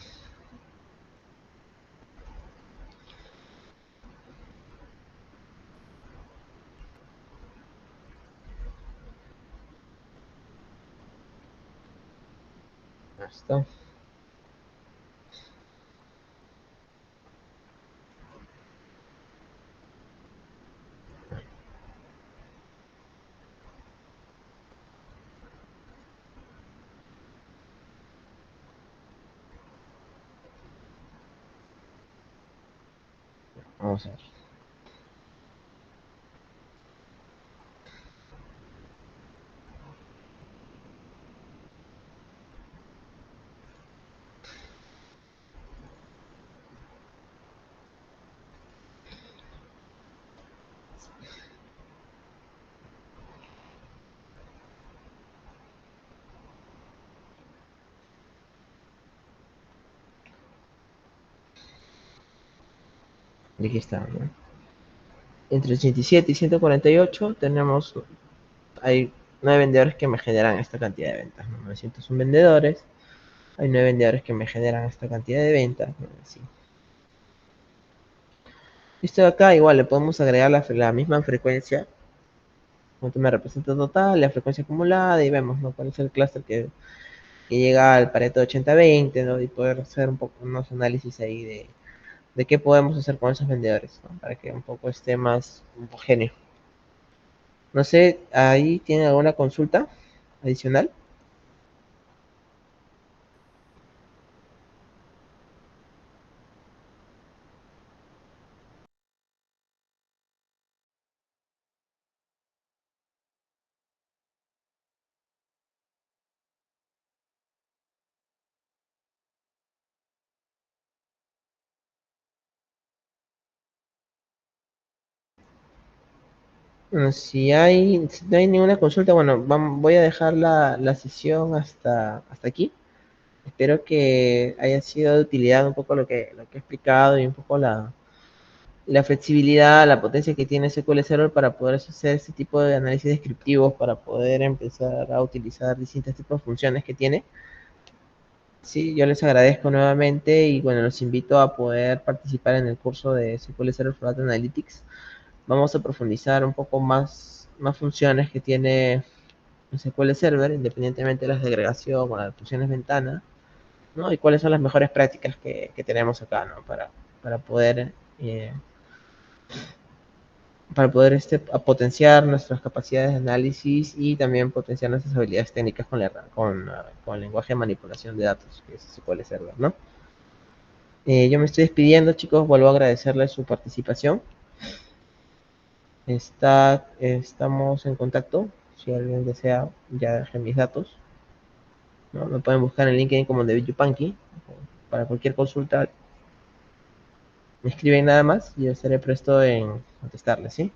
ya está. Vamos a ver. Y aquí está, ¿no? Entre 87 y 148 tenemos, hay 9 vendedores que me generan esta cantidad de ventas, ¿no? 901 vendedores, hay 9 vendedores que me generan esta cantidad de ventas, ¿no? Así. Esto de acá igual le podemos agregar la misma frecuencia, cuánto me representa total, la frecuencia acumulada y vemos, ¿no? Cuál es el clúster que llega al Pareto 80-20, ¿no? Y poder hacer un poco unos análisis ahí de qué podemos hacer con esos vendedores, ¿no? Para que un poco esté más homogéneo. No sé, ¿ahí tienen alguna consulta adicional? Bueno, si no hay ninguna consulta, bueno, voy a dejar la sesión hasta aquí. Espero que haya sido de utilidad un poco lo que he explicado y un poco la flexibilidad, la potencia que tiene SQL Server para poder hacer este tipo de análisis descriptivos, para poder empezar a utilizar distintos tipos de funciones que tiene. Sí, yo les agradezco nuevamente y bueno, los invito a poder participar en el curso de SQL Server for Data Analytics. Vamos a profundizar un poco más funciones que tiene SQL Server, independientemente de las de agregación o las funciones ventana, ¿no? Y cuáles son las mejores prácticas que tenemos acá, ¿no? Para poder, eh, a potenciar nuestras capacidades de análisis y también potenciar nuestras habilidades técnicas con el lenguaje de manipulación de datos, que es SQL Server, ¿no? Yo me estoy despidiendo, chicos. Vuelvo a agradecerles su participación. Estamos en contacto. Si alguien desea, ya dejé mis datos, ¿no? Me pueden buscar en LinkedIn como David Yupanqui. Para cualquier consulta, me escriben nada más y yo estaré presto en contestarles, ¿sí?